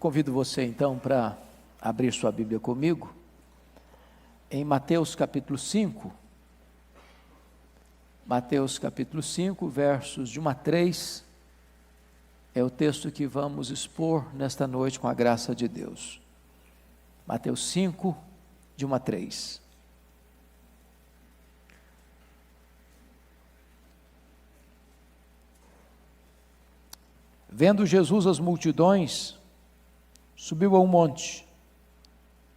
convido você então para abrir sua Bíblia comigo, em Mateus capítulo 5. Mateus capítulo 5, versos de 1 a 3, é o texto que vamos expor nesta noite com a graça de Deus. Mateus 5, de 1 a 3. Vendo Jesus as multidões, subiu a um monte,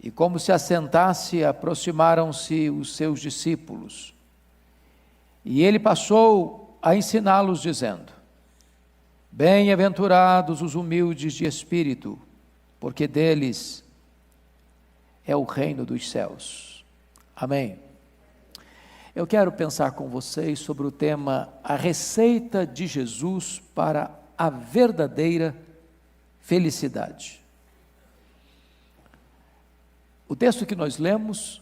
e como se assentasse, aproximaram-se os seus discípulos. E ele passou a ensiná-los, dizendo: Bem-aventurados os humildes de espírito, porque deles é o reino dos céus. Amém. Eu quero pensar com vocês sobre o tema a receita de Jesus para a verdadeira felicidade. O texto que nós lemos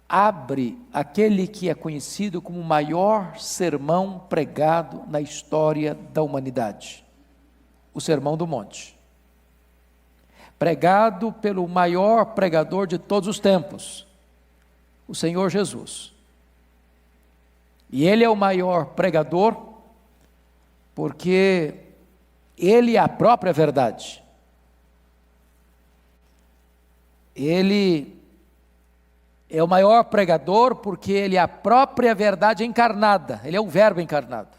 abre aquele que é conhecido como o maior sermão pregado na história da humanidade, o Sermão do Monte, pregado pelo maior pregador de todos os tempos, o Senhor Jesus. E ele é o maior pregador porque ele é a própria verdade. Ele é o maior pregador porque ele é a própria verdade encarnada, ele é o Verbo encarnado.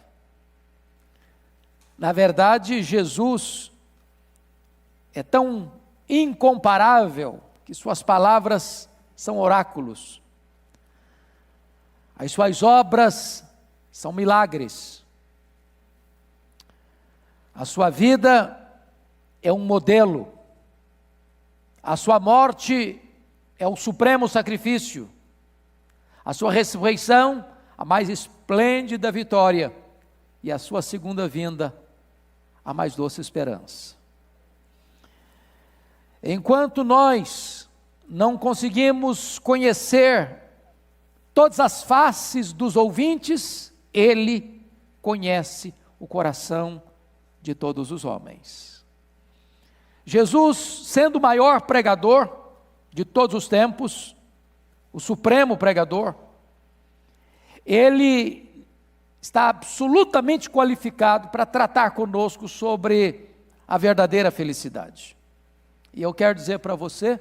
Na verdade, Jesus é tão incomparável que suas palavras são oráculos. As suas obras são milagres. A sua vida é um modelo. A sua morte é o supremo sacrifício. A sua ressurreição, a mais esplêndida vitória. E a sua segunda vinda, a mais doce esperança. Enquanto nós não conseguimos conhecer todas as faces dos ouvintes, Ele conhece o coração de todos os homens. Jesus, sendo o maior pregador de todos os tempos, o supremo pregador, ele está absolutamente qualificado para tratar conosco sobre a verdadeira felicidade. E eu quero dizer para você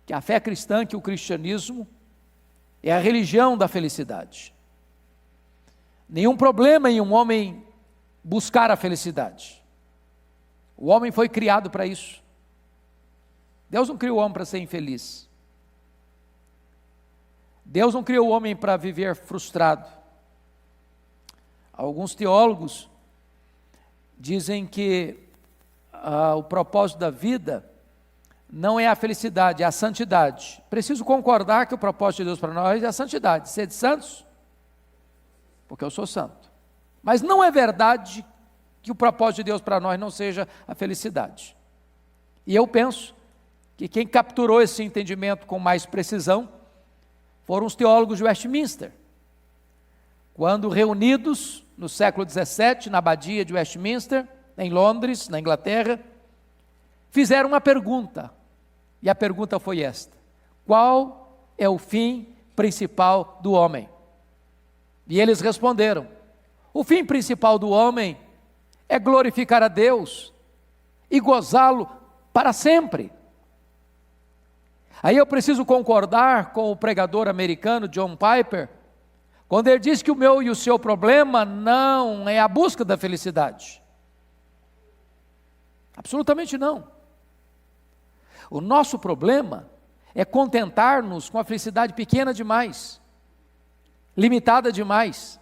que a fé cristã, que o cristianismo, é a religião da felicidade. Nenhum problema em um homem buscar a felicidade. O homem foi criado para isso. Deus não criou o homem para ser infeliz. Deus não criou o homem para viver frustrado. Alguns teólogos dizem que o propósito da vida não é a felicidade, é a santidade. Preciso concordar que o propósito de Deus para nós é a santidade. Sede santos, porque eu sou santo. Mas não é verdade que o propósito de Deus para nós não seja a felicidade. E eu penso que quem capturou esse entendimento com mais precisão foram os teólogos de Westminster. Quando reunidos no século XVII, na abadia de Westminster, em Londres, na Inglaterra, fizeram uma pergunta. E a pergunta foi esta: qual é o fim principal do homem? E eles responderam: o fim principal do homem é glorificar a Deus e gozá-lo para sempre. Aí eu preciso concordar com o pregador americano John Piper, quando ele diz que o meu e o seu problema não é a busca da felicidade. Absolutamente não. O nosso problema é contentar-nos com a felicidade pequena demais, limitada demais,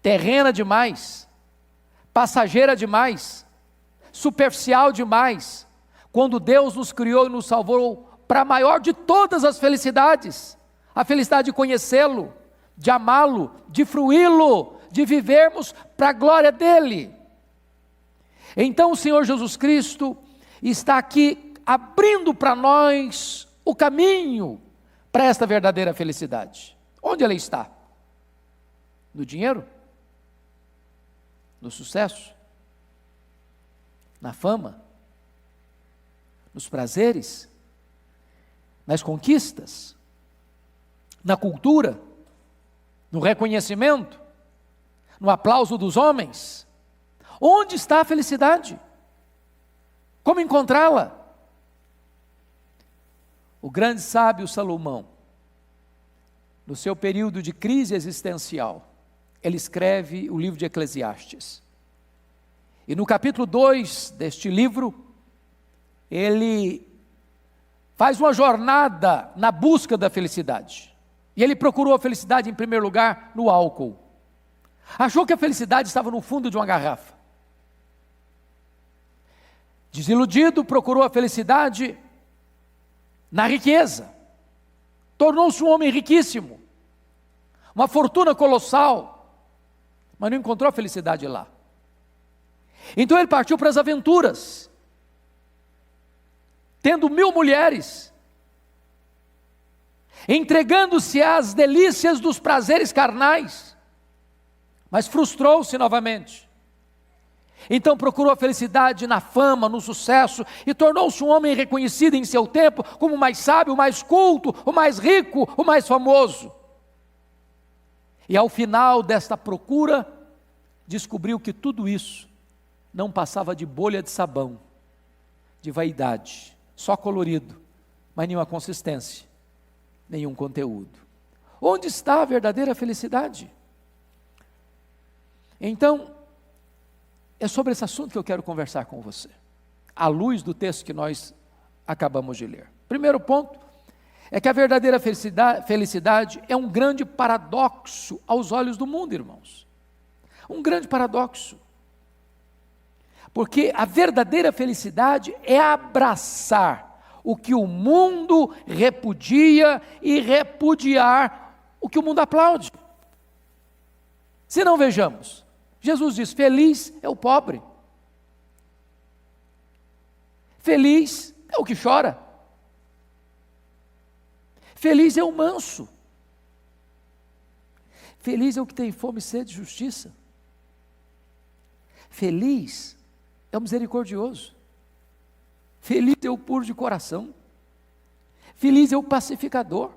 terrena demais, passageira demais, superficial demais, quando Deus nos criou e nos salvou para a maior de todas as felicidades, a felicidade de conhecê-lo, de amá-lo, de fruí-lo, de vivermos para a glória dEle. Então o Senhor Jesus Cristo está aqui abrindo para nós o caminho para esta verdadeira felicidade. Onde ela está? No dinheiro? No sucesso? Na fama? nos prazeres, nas conquistas, na cultura, no reconhecimento, no aplauso dos homens? Onde está a felicidade? Como encontrá-la? O grande sábio Salomão, no seu período de crise existencial, ele escreve o livro de Eclesiastes. E no capítulo 2 deste livro, ele faz uma jornada na busca da felicidade. E ele procurou a felicidade em primeiro lugar no álcool. Achou que a felicidade estava no fundo de uma garrafa. Desiludido, procurou a felicidade na riqueza. Tornou-se um homem riquíssimo, uma fortuna colossal, mas não encontrou a felicidade lá. Então ele partiu para as aventuras, tendo 1000 mulheres, entregando-se às delícias dos prazeres carnais, mas frustrou-se novamente. Então procurou a felicidade na fama, no sucesso, e tornou-se um homem reconhecido em seu tempo como o mais sábio, o mais culto, o mais rico, o mais famoso. E ao final desta procura, descobriu que tudo isso não passava de bolha de sabão, de vaidade, só colorido, mas nenhuma consistência, nenhum conteúdo. Onde está a verdadeira felicidade? Então, é sobre esse assunto que eu quero conversar com você, à luz do texto que nós acabamos de ler. Primeiro ponto é que a verdadeira felicidade é um grande paradoxo aos olhos do mundo, irmãos. Um grande paradoxo. Porque a verdadeira felicidade é abraçar o que o mundo repudia e repudiar o que o mundo aplaude. Se não, vejamos, Jesus diz: feliz é o pobre, feliz é o que chora, feliz é o manso, feliz é o que tem fome e sede de justiça, feliz é o misericordioso, feliz é o puro de coração, feliz é o pacificador,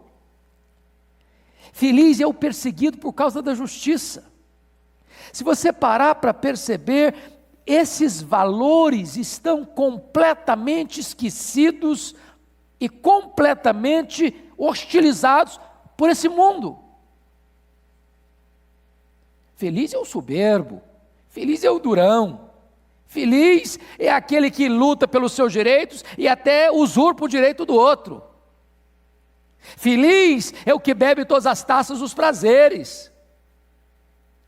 feliz é o perseguido por causa da justiça. Se você parar para perceber, esses valores estão completamente esquecidos e completamente hostilizados por esse mundo. Feliz é o soberbo, feliz é o durão, feliz é aquele que luta pelos seus direitos e até usurpa o direito do outro. Feliz é o que bebe todas as taças dos prazeres.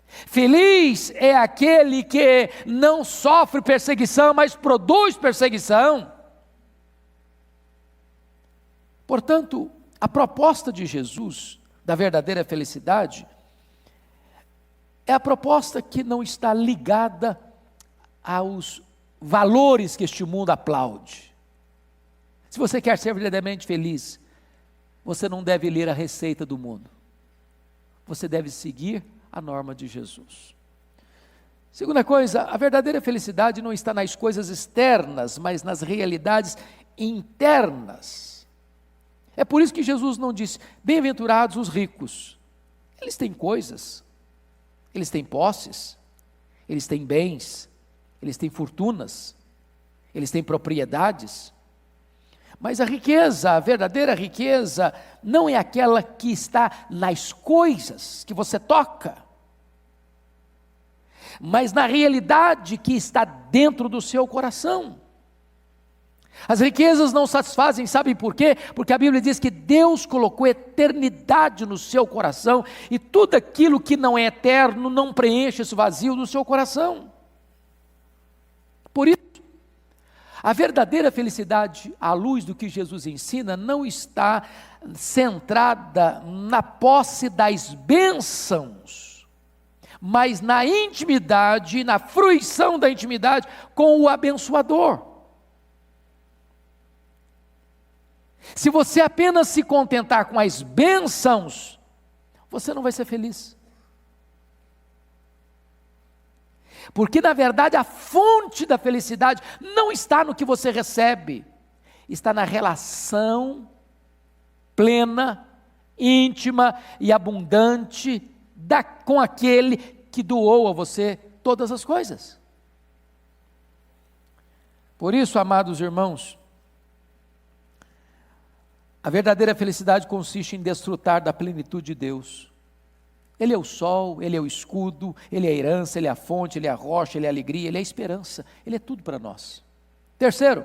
Feliz é aquele que não sofre perseguição, mas produz perseguição. Portanto, a proposta de Jesus, da verdadeira felicidade, é a proposta que não está ligada aos valores que este mundo aplaude. Se você quer ser verdadeiramente feliz, você não deve ler a receita do mundo. Você deve seguir a norma de Jesus. Segunda coisa, a verdadeira felicidade não está nas coisas externas, mas nas realidades internas. É por isso que Jesus não disse: bem-aventurados os ricos. Eles têm coisas, eles têm posses, eles têm bens, eles têm fortunas, eles têm propriedades. Mas a riqueza, a verdadeira riqueza, não é aquela que está nas coisas que você toca, mas na realidade que está dentro do seu coração. As riquezas não satisfazem, sabem por quê? Porque a Bíblia diz que Deus colocou eternidade no seu coração, e tudo aquilo que não é eterno não preenche esse vazio do seu coração. Por isso, a verdadeira felicidade, à luz do que Jesus ensina, não está centrada na posse das bênçãos, mas na intimidade, na fruição da intimidade com o abençoador. Se você apenas se contentar com as bênçãos, você não vai ser feliz. Porque na verdade a fonte da felicidade não está no que você recebe, está na relação plena, íntima e abundante com aquele que doou a você todas as coisas. Por isso, amados irmãos, a verdadeira felicidade consiste em desfrutar da plenitude de Deus. Ele é o sol, Ele é o escudo, Ele é a herança, Ele é a fonte, Ele é a rocha, Ele é a alegria, Ele é a esperança, Ele é tudo para nós. Terceiro,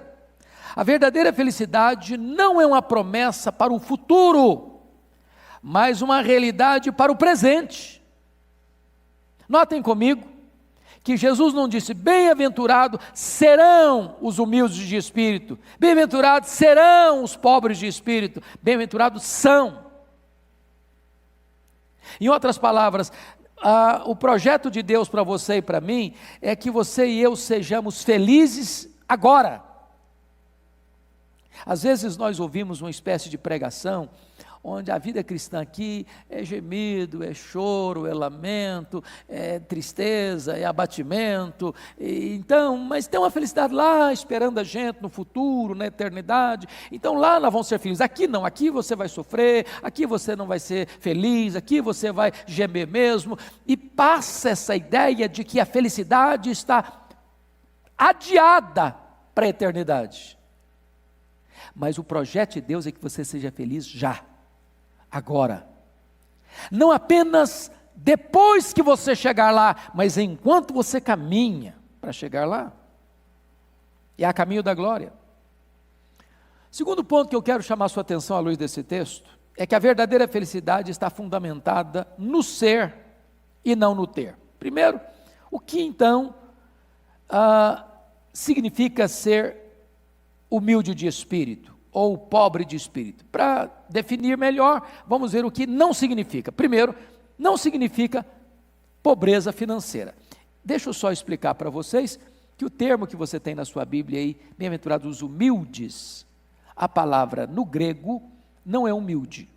a verdadeira felicidade não é uma promessa para o futuro, mas uma realidade para o presente. Notem comigo que Jesus não disse: bem-aventurados serão os humildes de espírito, bem-aventurados serão os pobres de espírito, bem-aventurados são. Em outras palavras, o projeto de Deus para você e para mim é que você e eu sejamos felizes agora. Às vezes nós ouvimos uma espécie de pregação onde a vida cristã aqui é gemido, é choro, é lamento, é tristeza, é abatimento, mas tem uma felicidade lá esperando a gente no futuro, na eternidade. Então lá nós vamos ser felizes. Aqui não, aqui você vai sofrer, aqui você não vai ser feliz, aqui você vai gemer mesmo, e passa essa ideia de que a felicidade está adiada para a eternidade. Mas o projeto de Deus é que você seja feliz já, agora. Não apenas depois que você chegar lá, mas enquanto você caminha para chegar lá. É a caminho da glória. Segundo ponto que eu quero chamar a sua atenção à luz desse texto, é que a verdadeira felicidade está fundamentada no ser e não no ter. Primeiro, o que então significa ser humilde de espírito, ou pobre de espírito? Para definir melhor, vamos ver o que não significa. Primeiro, não significa pobreza financeira. Deixa eu só explicar para vocês que o termo que você tem na sua Bíblia aí, bem-aventurados os humildes, a palavra no grego não é humilde.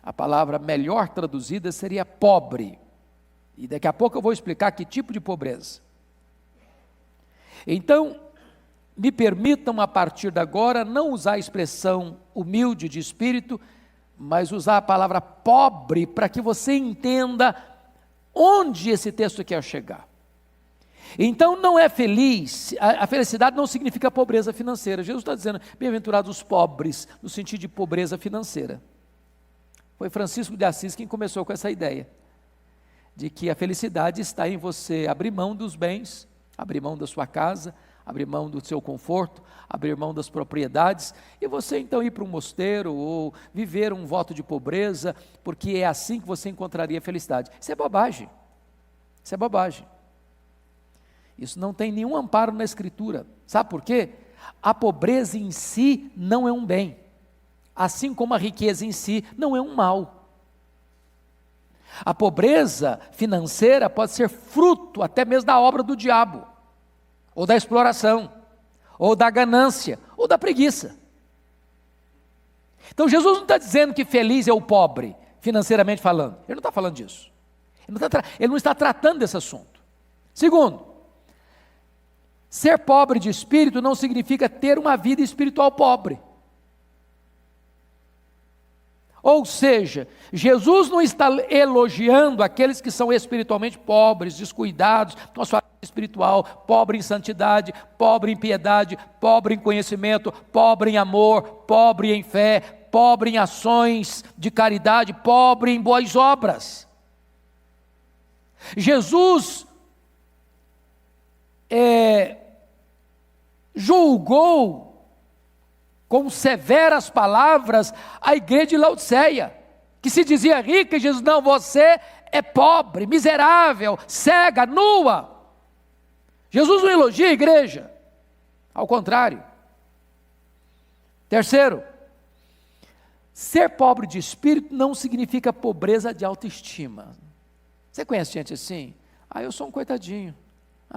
A palavra melhor traduzida seria pobre. E daqui a pouco eu vou explicar que tipo de pobreza. Então, me permitam a partir de agora não usar a expressão humilde de espírito, mas usar a palavra pobre para que você entenda onde esse texto quer chegar. Então não é feliz, a felicidade não significa pobreza financeira. Jesus está dizendo, bem-aventurados os pobres, no sentido de pobreza financeira. Foi Francisco de Assis quem começou com essa ideia, de que a felicidade está em você abrir mão dos bens, abrir mão da sua casa, abrir mão do seu conforto, abrir mão das propriedades, e você então ir para um mosteiro, ou viver um voto de pobreza, porque é assim que você encontraria felicidade. Isso é bobagem, isso é bobagem. Isso não tem nenhum amparo na Escritura. Sabe por quê? A pobreza em si não é um bem, assim como a riqueza em si não é um mal. A pobreza financeira pode ser fruto até mesmo da obra do diabo, ou da exploração, ou da ganância, ou da preguiça. Então Jesus não está dizendo que feliz é o pobre, financeiramente falando. Ele não está falando disso. Ele não está tratando desse assunto. Segundo, ser pobre de espírito não significa ter uma vida espiritual pobre. Ou seja, Jesus não está elogiando aqueles que são espiritualmente pobres, descuidados, com a sua vida espiritual, pobre em santidade, pobre em piedade, pobre em conhecimento, pobre em amor, pobre em fé, pobre em ações de caridade, pobre em boas obras. Jesus julgou com severas palavras a igreja de Laodiceia, que se dizia rica, e Jesus, não, você é pobre, miserável, cega, nua. Jesus não elogia a igreja, ao contrário. Terceiro, ser pobre de espírito não significa pobreza de autoestima. Você conhece gente assim? Eu sou um coitadinho,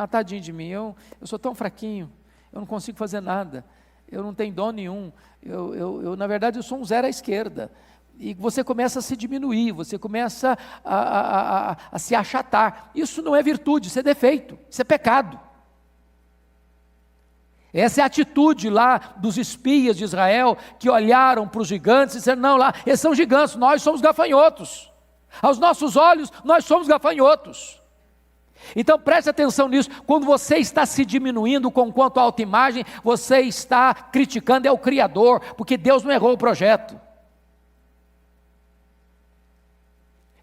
tadinho de mim, eu sou tão fraquinho, eu não consigo fazer nada, eu não tenho dom nenhum, na verdade eu sou um zero à esquerda. E você começa a se diminuir, você começa a se achatar. Isso não é virtude, isso é defeito, isso é pecado. Essa é a atitude lá dos espias de Israel, que olharam para os gigantes e disseram, não, lá, eles são gigantes, nós somos gafanhotos. Aos nossos olhos, nós somos gafanhotos. Então preste atenção nisso, quando você está se diminuindo com quanto à autoimagem, você está criticando o Criador, porque Deus não errou o projeto.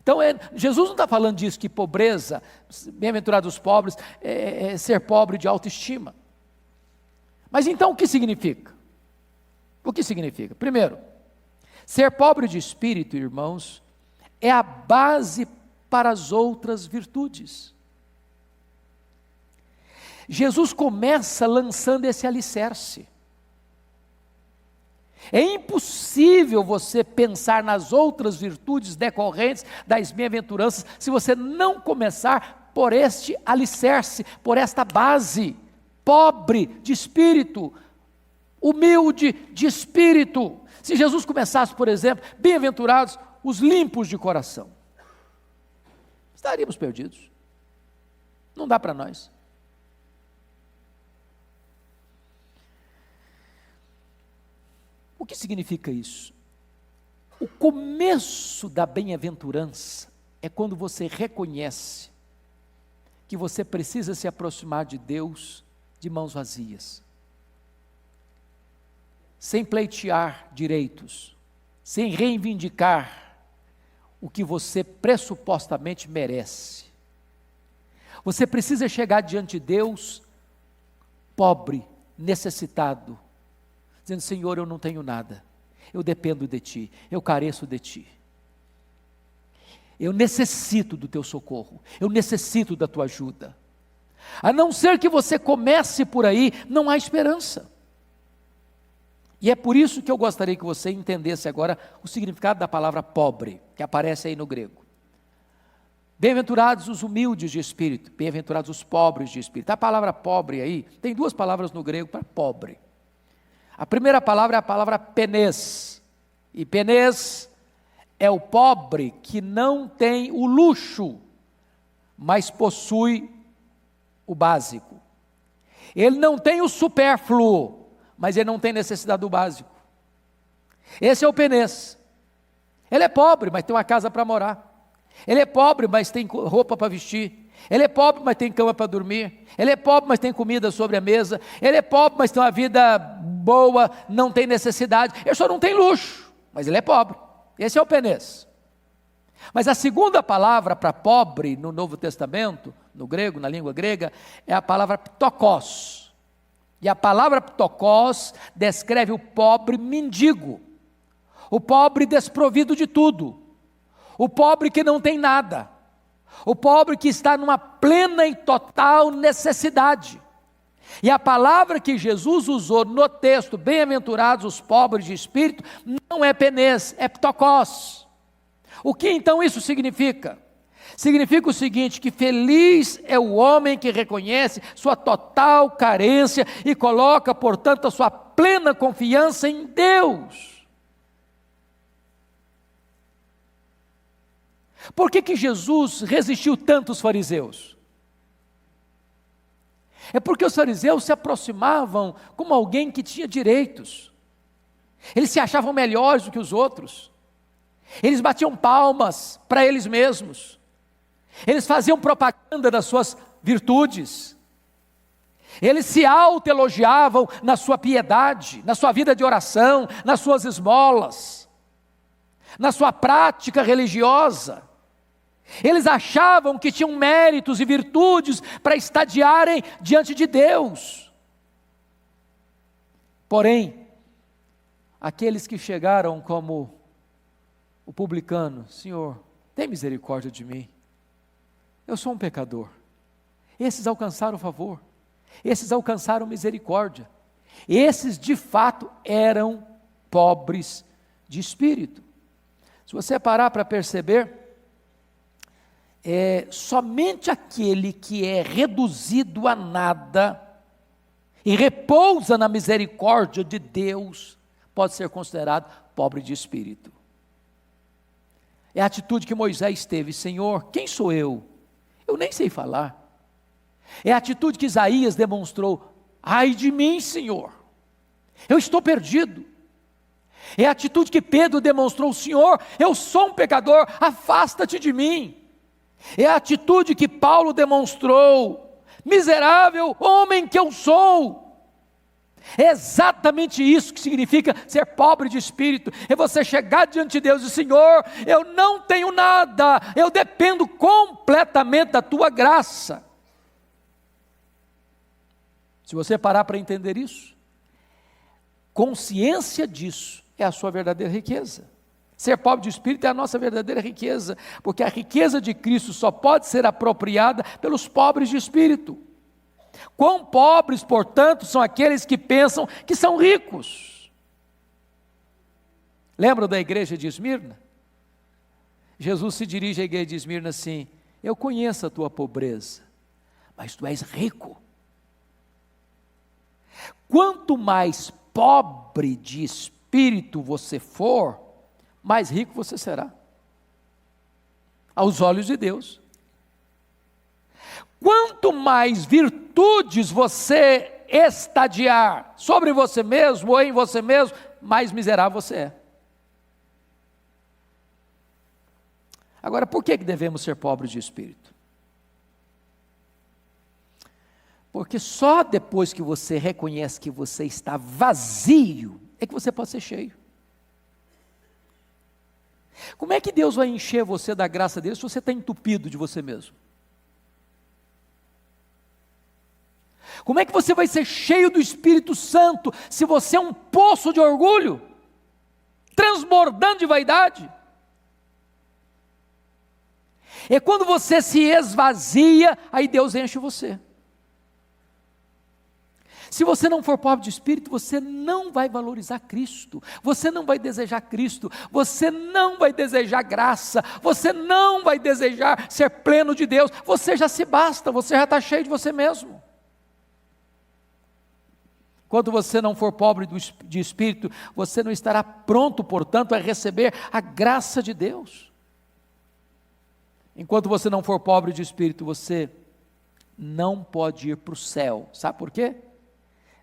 Então Jesus não está falando disso, que pobreza, bem-aventurados os pobres, é ser pobre de autoestima. Mas então o que significa? O que significa? Primeiro, ser pobre de espírito, irmãos, é a base para as outras virtudes. Jesus começa lançando esse alicerce. É impossível você pensar nas outras virtudes decorrentes das bem-aventuranças se você não começar por este alicerce, por esta base. Pobre de espírito, humilde de espírito. Se Jesus começasse, por exemplo, bem-aventurados os limpos de coração, estaríamos perdidos. Não dá para nós. O que significa isso? O começo da bem-aventurança é quando você reconhece que você precisa se aproximar de Deus de mãos vazias, sem pleitear direitos, sem reivindicar o que você pressupostamente merece. Você precisa chegar diante de Deus pobre, necessitado, dizendo, Senhor, eu não tenho nada, eu dependo de Ti, eu careço de Ti, eu necessito do Teu socorro, eu necessito da Tua ajuda. A não ser que você comece por aí, não há esperança. E é por isso que eu gostaria que você entendesse agora o significado da palavra pobre, que aparece aí no grego. Bem-aventurados os humildes de espírito, bem-aventurados os pobres de espírito. A palavra pobre aí, tem duas palavras no grego para pobre. A primeira palavra é a palavra penês, e penês é o pobre que não tem o luxo, mas possui o básico. Ele não tem o supérfluo, mas ele não tem necessidade do básico. Esse é o penês. Ele é pobre, mas tem uma casa para morar. Ele é pobre, mas tem roupa para vestir. Ele é pobre, mas tem cama para dormir. Ele é pobre, mas tem comida sobre a mesa. Ele é pobre, mas tem uma vida boa, não tem necessidade. Ele só não tem luxo, mas ele é pobre. Esse é o penês. Mas a segunda palavra para pobre no Novo Testamento, no grego, na língua grega, é a palavra ptokos. E a palavra ptokos descreve o pobre mendigo, o pobre desprovido de tudo, o pobre que não tem nada, o pobre que está numa plena e total necessidade. E a palavra que Jesus usou no texto, bem-aventurados os pobres de espírito, não é penês, é ptokos. O que então isso significa? Significa o seguinte, que feliz é o homem que reconhece sua total carência e coloca, portanto, a sua plena confiança em Deus. Por que Jesus resistiu tanto aos fariseus? É porque os fariseus se aproximavam como alguém que tinha direitos. Eles se achavam melhores do que os outros. Eles batiam palmas para eles mesmos. Eles faziam propaganda das suas virtudes. Eles se autoelogiavam na sua piedade, na sua vida de oração, nas suas esmolas, na sua prática religiosa. Eles achavam que tinham méritos e virtudes para estadiarem diante de Deus. Porém, aqueles que chegaram como o publicano, Senhor, tem misericórdia de mim, eu sou um pecador. Esses alcançaram favor, esses alcançaram misericórdia, esses de fato eram pobres de espírito. Se você parar para perceber, somente aquele que é reduzido a nada e repousa na misericórdia de Deus pode ser considerado pobre de espírito. É a atitude que Moisés teve: Senhor, quem sou eu? Eu nem sei falar. É a atitude que Isaías demonstrou: ai de mim, Senhor, eu estou perdido. É a atitude que Pedro demonstrou: Senhor, eu sou um pecador, afasta-te de mim. É a atitude que Paulo demonstrou: miserável homem que eu sou. É exatamente isso que significa ser pobre de espírito. É você chegar diante de Deus e: Senhor, eu não tenho nada, eu dependo completamente da tua graça. Se você parar para entender isso, consciência disso é a sua verdadeira riqueza. Ser pobre de espírito é a nossa verdadeira riqueza, porque a riqueza de Cristo só pode ser apropriada pelos pobres de espírito. Quão pobres, portanto, são aqueles que pensam que são ricos. Lembram da igreja de Esmirna? Jesus se dirige à igreja de Esmirna assim: eu conheço a tua pobreza, mas tu és rico. Quanto mais pobre de espírito você for, mais rico você será, aos olhos de Deus. Quanto mais virtudes você estadiar sobre você mesmo ou em você mesmo, mais miserável você é. Agora, por que devemos ser pobres de espírito? Porque só depois que você reconhece que você está vazio, é que você pode ser cheio. Como é que Deus vai encher você da graça dele se você está entupido de você mesmo? Como é que você vai ser cheio do Espírito Santo se você é um poço de orgulho, transbordando de vaidade? É quando você se esvazia, aí Deus enche você. Se você não for pobre de espírito, você não vai valorizar Cristo, você não vai desejar Cristo, você não vai desejar graça, você não vai desejar ser pleno de Deus, você já se basta, você já está cheio de você mesmo. Quando você não for pobre de espírito, você não estará pronto, portanto, a receber a graça de Deus. Enquanto você não for pobre de espírito, você não pode ir para o céu. Sabe por quê?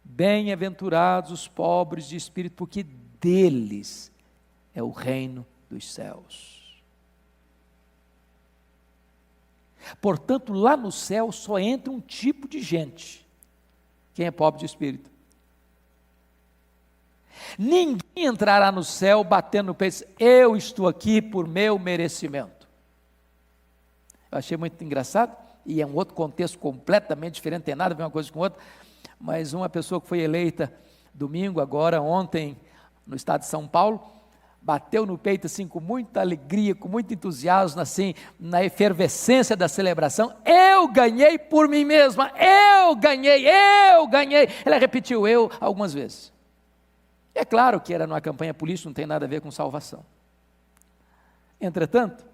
Bem-aventurados os pobres de espírito, porque deles é o reino dos céus. Portanto, lá no céu só entra um tipo de gente: quem é pobre de espírito. Ninguém entrará no céu batendo no peito: eu estou aqui por meu merecimento. Eu achei muito engraçado, e é um outro contexto completamente diferente, tem nada a ver uma coisa com outra, mas uma pessoa que foi eleita domingo, agora, ontem, no estado de São Paulo, bateu no peito assim, com muita alegria, com muito entusiasmo, assim, na efervescência da celebração: eu ganhei por mim mesma, eu ganhei. Ela repetiu eu algumas vezes. É claro que era numa campanha política, não tem nada a ver com salvação. Entretanto,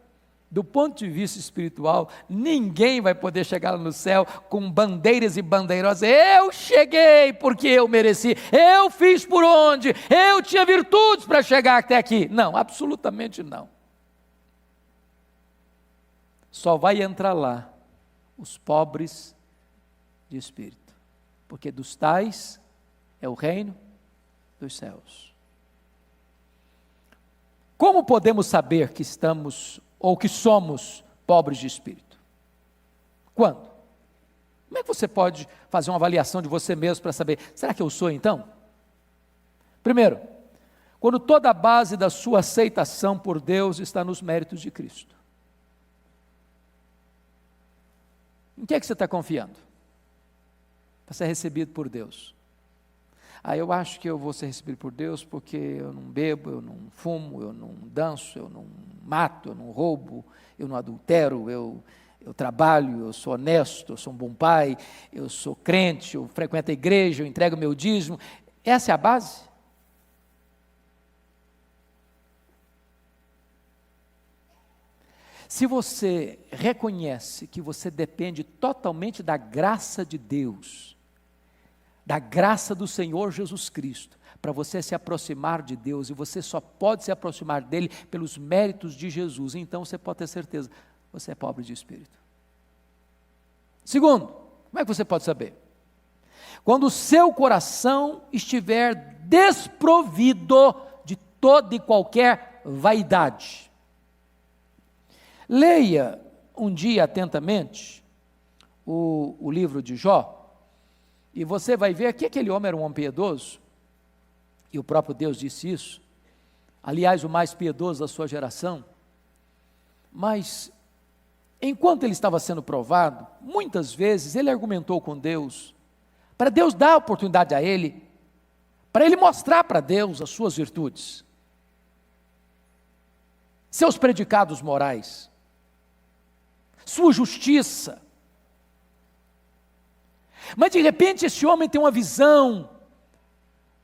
do ponto de vista espiritual, ninguém vai poder chegar no céu com bandeiras e bandeirosas: eu cheguei porque eu mereci, eu fiz por onde, eu tinha virtudes para chegar até aqui. Não, absolutamente não. Só vai entrar lá os pobres de espírito, porque dos tais é o reino dos céus. Como podemos saber que estamos ou que somos pobres de espírito? Quando? Como é que você pode fazer uma avaliação de você mesmo para saber: será que eu sou então? Primeiro, quando toda a base da sua aceitação por Deus está nos méritos de Cristo. Em que é que você está confiando? Para ser recebido por Deus. Eu acho que eu vou ser recebido por Deus porque eu não bebo, eu não fumo, eu não danço, eu não mato, eu não roubo, eu não adultero, eu trabalho, eu sou honesto, eu sou um bom pai, eu sou crente, eu frequento a igreja, eu entrego meu dízimo. Essa é a base? Se você reconhece que você depende totalmente da graça de Deus, da graça do Senhor Jesus Cristo, para você se aproximar de Deus, e você só pode se aproximar dele pelos méritos de Jesus, então você pode ter certeza: você é pobre de espírito. Segundo, como é que você pode saber? quando o seu coração estiver desprovido de toda e qualquer vaidade. Leia um dia atentamente o livro de Jó, e você vai ver que aquele homem era um homem piedoso, e o próprio Deus disse isso, aliás, o mais piedoso da sua geração. Mas, enquanto ele estava sendo provado, muitas vezes ele argumentou com Deus, para Deus dar a oportunidade a ele, para ele mostrar para Deus as suas virtudes, seus predicados morais, sua justiça. Mas de repente esse homem tem uma visão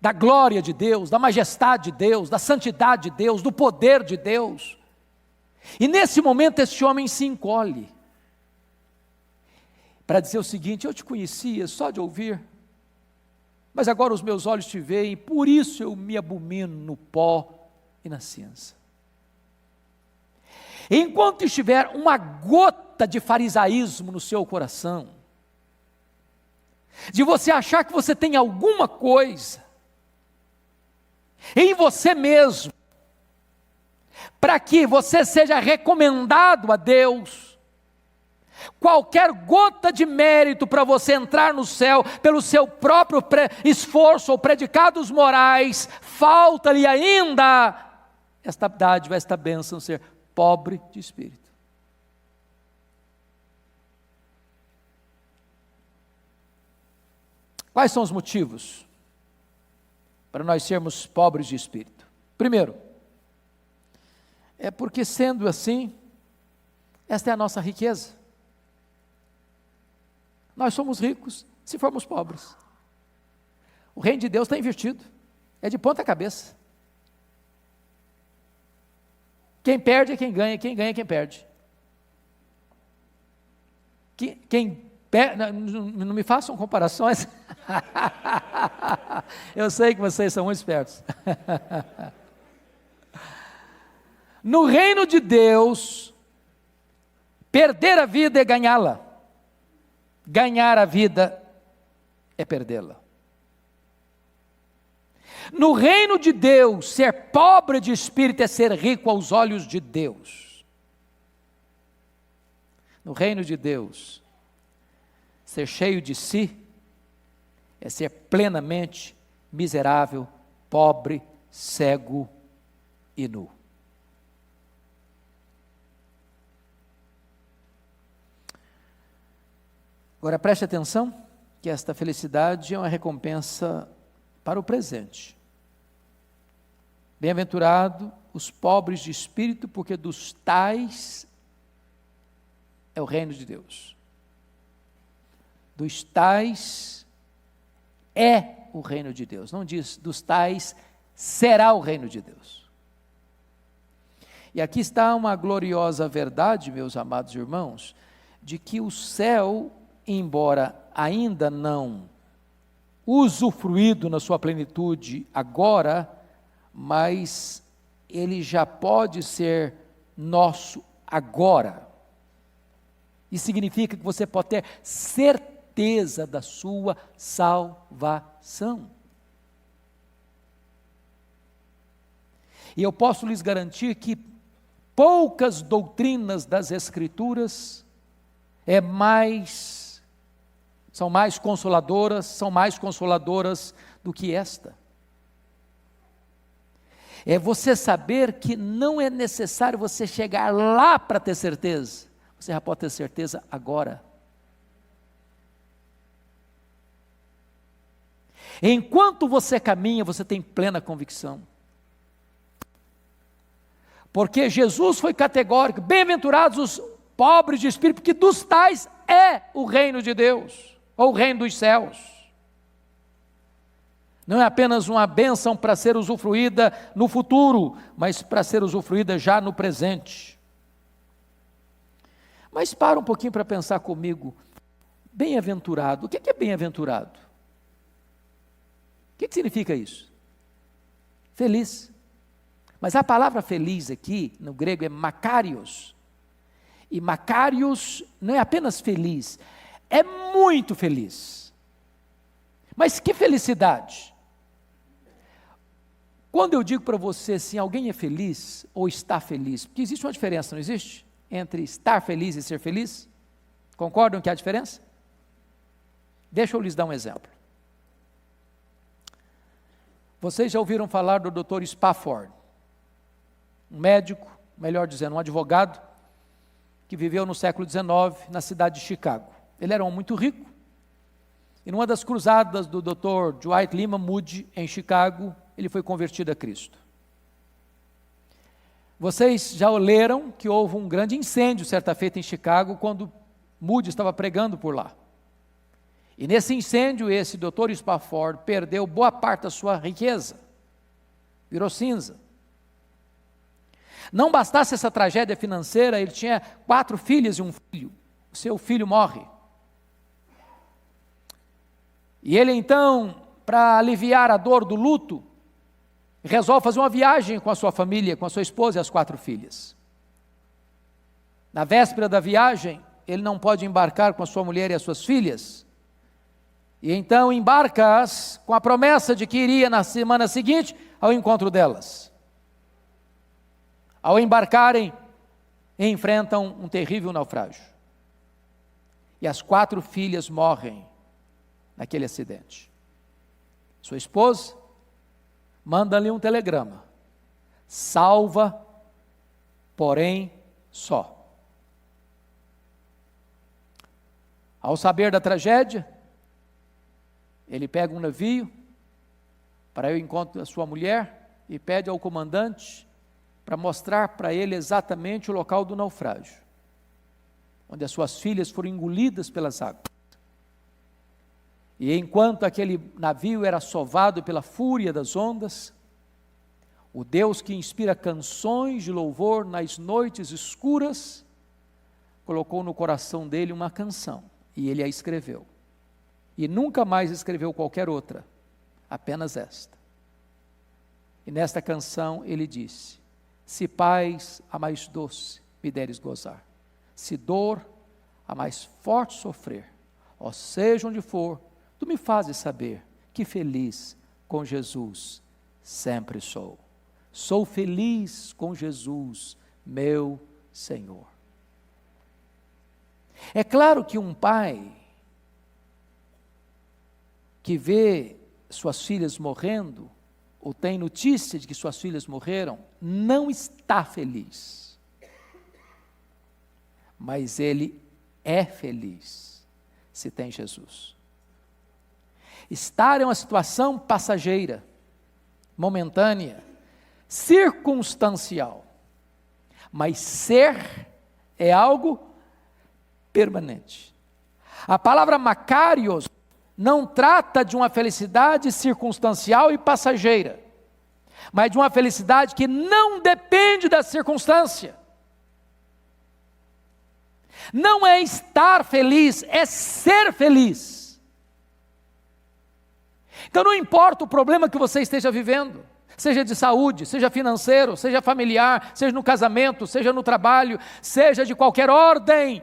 da glória de Deus, da majestade de Deus, da santidade de Deus, do poder de Deus. E nesse momento esse homem se encolhe, para dizer o seguinte: eu te conhecia só de ouvir, mas agora os meus olhos te veem, por isso eu me abomino no pó e na cinza. Enquanto estiver uma gota de farisaísmo no seu coração, de você achar que você tem alguma coisa em você mesmo, para que você seja recomendado a Deus, qualquer gota de mérito para você entrar no céu, pelo seu próprio esforço ou predicados morais, falta-lhe ainda esta dádiva, esta bênção, ser pobre de espírito. Quais são os motivos para nós sermos pobres de espírito? Primeiro, é porque sendo assim, esta é a nossa riqueza. Nós somos ricos se formos pobres. O reino de Deus está invertido, é de ponta cabeça. Quem perde é quem ganha é quem perde. Não me façam comparações. Eu sei que vocês são muito espertos. No reino de Deus, perder a vida é ganhá-la. Ganhar a vida é perdê-la. No reino de Deus, ser pobre de espírito é ser rico aos olhos de Deus. No reino de Deus, ser cheio de si é ser plenamente miserável, pobre, cego e nu. Agora preste atenção que esta felicidade é uma recompensa para o presente. Bem-aventurado os pobres de espírito, porque dos tais é o reino de Deus. Dos tais é o reino de Deus. Não diz dos tais será o reino de Deus. E aqui está uma gloriosa verdade, meus amados irmãos, de que o céu, embora ainda não usufruído na sua plenitude agora, mas ele já pode ser nosso agora. Isso significa que você pode ter certeza da sua salvação. E eu posso lhes garantir que poucas doutrinas das Escrituras são mais consoladoras do que esta. É você saber que não é necessário você chegar lá para ter certeza, você já pode ter certeza agora. Enquanto você caminha, você tem plena convicção. Porque Jesus foi categórico: bem-aventurados os pobres de espírito, porque dos tais é o reino de Deus, ou o reino dos céus. Não é apenas uma bênção para ser usufruída no futuro, mas para ser usufruída já no presente. Mas para um pouquinho para pensar comigo, bem-aventurado, o que é bem-aventurado? O que significa isso? Feliz. Mas a palavra feliz aqui, no grego, é makarios. E makarios não é apenas feliz, é muito feliz. Mas que felicidade! Quando eu digo para você assim, alguém é feliz ou está feliz, porque existe uma diferença, não existe? Entre estar feliz e ser feliz? Concordam que há diferença? Deixa eu lhes dar um exemplo. Vocês já ouviram falar do Dr. Spafford, um médico, melhor dizendo, um advogado, que viveu no século XIX na cidade de Chicago. Ele era um homem muito rico, e numa das cruzadas do Dr. Dwight Lyman Moody, em Chicago, ele foi convertido a Cristo. Vocês já leram que houve um grande incêndio certa feita em Chicago, quando Moody estava pregando por lá. E nesse incêndio, esse Dr. Spafford perdeu boa parte da sua riqueza, virou cinza. Não bastasse essa tragédia financeira, ele tinha 4 filhas e um filho. O seu filho morre. E ele então, para aliviar a dor do luto, resolve fazer uma viagem com a sua família, com a sua esposa e as 4 filhas. Na véspera da viagem, ele não pode embarcar com a sua mulher e as suas filhas, e então embarca-as com a promessa de que iria na semana seguinte ao encontro delas. Ao embarcarem, enfrentam um terrível naufrágio. E as 4 filhas morrem naquele acidente. Sua esposa manda-lhe um telegrama: salva, porém só. Ao saber da tragédia, ele pega um navio para ir ao encontro da sua mulher e pede ao comandante para mostrar para ele exatamente o local do naufrágio, onde as suas filhas foram engolidas pelas águas. E enquanto aquele navio era sovado pela fúria das ondas, o Deus que inspira canções de louvor nas noites escuras, colocou no coração dele uma canção, e ele a escreveu. E nunca mais escreveu qualquer outra, apenas esta. E nesta canção ele disse: se paz a mais doce me deres gozar, se dor a mais forte sofrer, ó seja onde for, tu me fazes saber que feliz com Jesus sempre sou. Sou feliz com Jesus, meu Senhor. É claro que um pai que vê suas filhas morrendo, ou tem notícia de que suas filhas morreram, não está feliz. Mas ele é feliz se tem Jesus. Estar é uma situação passageira, momentânea, circunstancial, mas ser é algo permanente. A palavra makarios não trata de uma felicidade circunstancial e passageira, mas de uma felicidade que não depende da circunstância. Não é estar feliz, é ser feliz. Então não importa o problema que você esteja vivendo, seja de saúde, seja financeiro, seja familiar, seja no casamento, seja no trabalho, seja de qualquer ordem.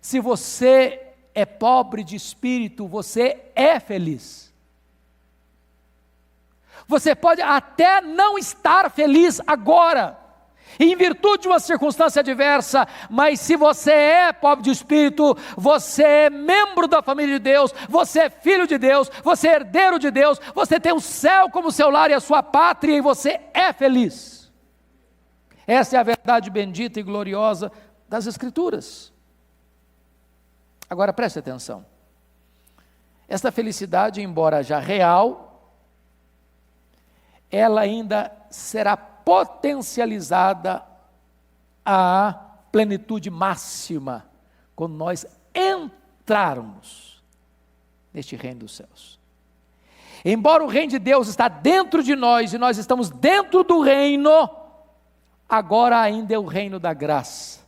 Se você é pobre de espírito, você é feliz. Você pode até não estar feliz agora, em virtude de uma circunstância adversa, mas se você é pobre de espírito, você é membro da família de Deus, você é filho de Deus, você é herdeiro de Deus, você tem o céu como seu lar e a sua pátria, e você é feliz. Essa é a verdade bendita e gloriosa das Escrituras. Agora preste atenção, esta felicidade, embora já real, ela ainda será potencializada à plenitude máxima, quando nós entrarmos neste reino dos céus. Embora o reino de Deus está dentro de nós, e nós estamos dentro do reino, agora ainda é o reino da graça,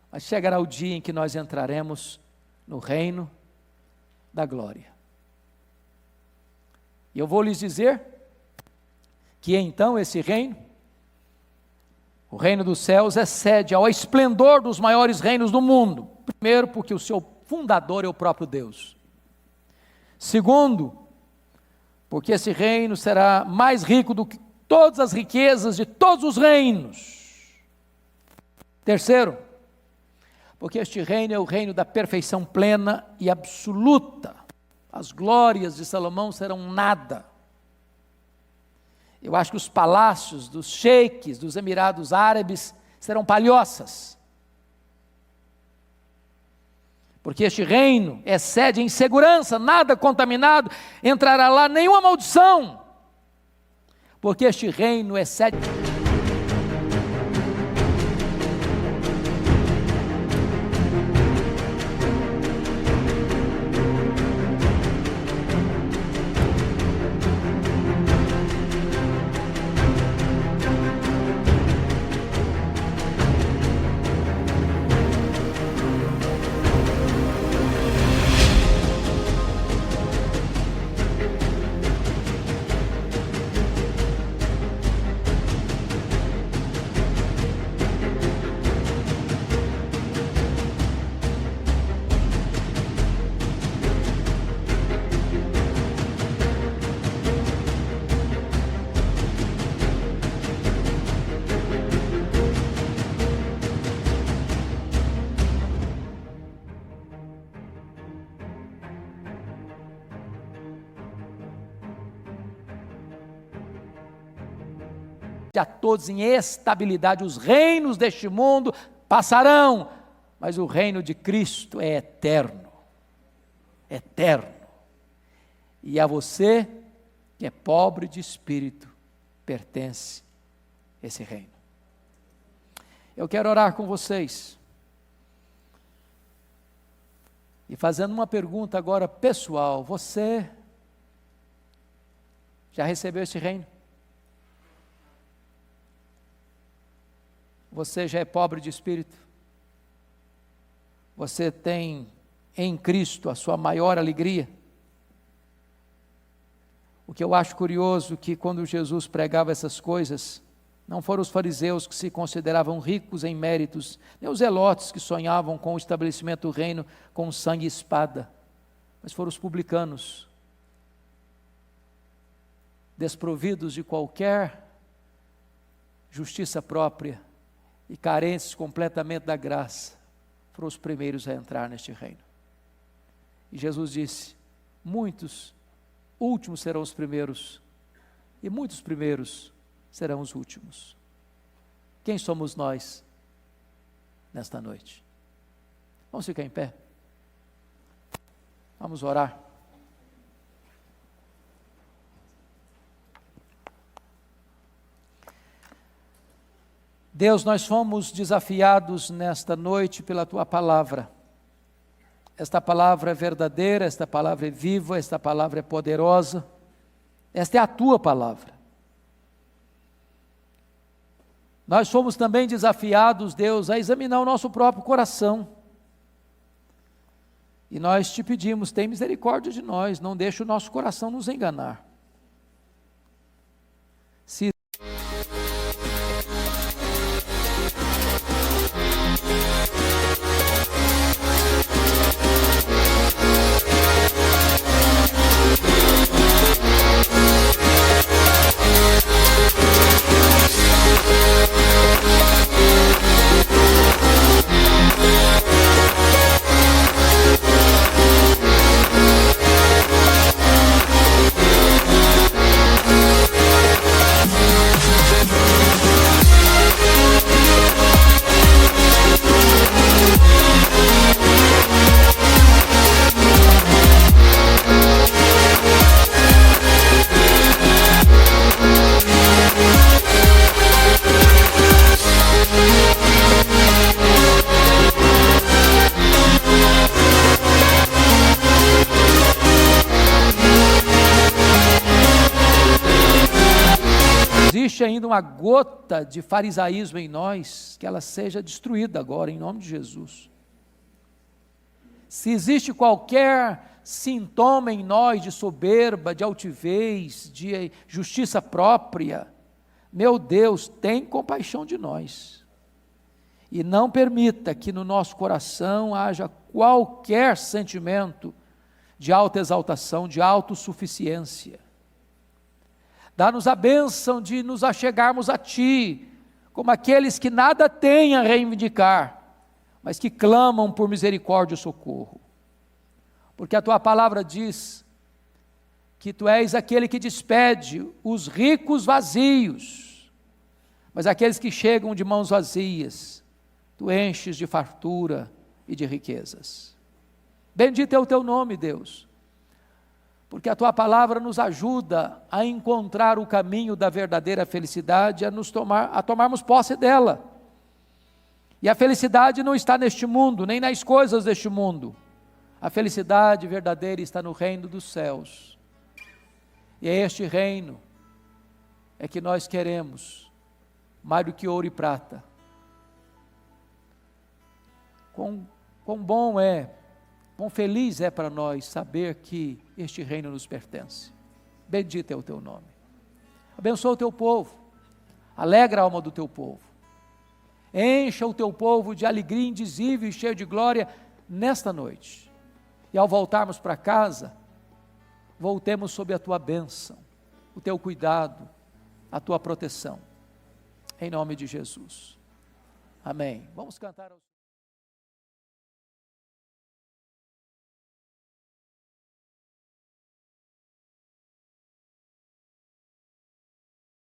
mas chegará o dia em que nós entraremos no reino da glória. E eu vou lhes dizer que então esse reino, o reino dos céus, excede ao esplendor dos maiores reinos do mundo. Primeiro, porque o seu fundador é o próprio Deus. Segundo, porque esse reino será mais rico do que todas as riquezas de todos os reinos. Terceiro, porque este reino é o reino da perfeição plena e absoluta. As glórias de Salomão serão nada. Eu acho que os palácios dos sheiks, dos Emirados Árabes, serão palhoças. Porque este reino excede em segurança, nada contaminado, entrará lá nenhuma maldição. Porque este reino excede... a todos em estabilidade. Os reinos deste mundo passarão, mas o reino de Cristo é eterno. Eterno. E a você, que é pobre de espírito, pertence esse reino. Eu quero orar com vocês. E fazendo uma pergunta agora pessoal: você já recebeu esse reino? Você já é pobre de espírito? Você tem em Cristo a sua maior alegria? O que eu acho curioso é que quando Jesus pregava essas coisas, não foram os fariseus que se consideravam ricos em méritos, nem os zelotes que sonhavam com o estabelecimento do reino com sangue e espada, mas foram os publicanos, desprovidos de qualquer justiça própria e carentes completamente da graça, foram os primeiros a entrar neste reino. E Jesus disse: muitos últimos serão os primeiros, e muitos primeiros serão os últimos. Quem somos nós nesta noite? Vamos ficar em pé? Vamos orar. Deus, nós fomos desafiados nesta noite pela Tua palavra. Esta palavra é verdadeira, esta palavra é viva, esta palavra é poderosa. Esta é a Tua palavra. Nós fomos também desafiados, Deus, a examinar o nosso próprio coração. E nós te pedimos: tem misericórdia de nós, não deixe o nosso coração nos enganar. Se existe ainda uma gota de farisaísmo em nós, que ela seja destruída agora, em nome de Jesus. Se existe qualquer sintoma em nós de soberba, de altivez, de justiça própria, meu Deus, tem compaixão de nós. E não permita que no nosso coração haja qualquer sentimento de autoexaltação, de autossuficiência. Dá-nos a bênção de nos achegarmos a Ti, como aqueles que nada têm a reivindicar, mas que clamam por misericórdia e socorro. Porque a Tua palavra diz que Tu és aquele que despede os ricos vazios, mas aqueles que chegam de mãos vazias, Tu enches de fartura e de riquezas. Bendito é o Teu nome, Deus, porque a Tua palavra nos ajuda a encontrar o caminho da verdadeira felicidade, a tomarmos posse dela. E a felicidade não está neste mundo, nem nas coisas deste mundo. A felicidade verdadeira está no reino dos céus. E é este reino é que nós queremos, mais do que ouro e prata. Quão bom é, quão feliz é para nós saber que este reino nos pertence. Bendito é o Teu nome. Abençoa o Teu povo, alegra a alma do Teu povo. Encha o Teu povo de alegria indizível e cheio de glória nesta noite. E ao voltarmos para casa, voltemos sob a Tua bênção, o Teu cuidado, a Tua proteção. Em nome de Jesus. Amém. Vamos cantar aos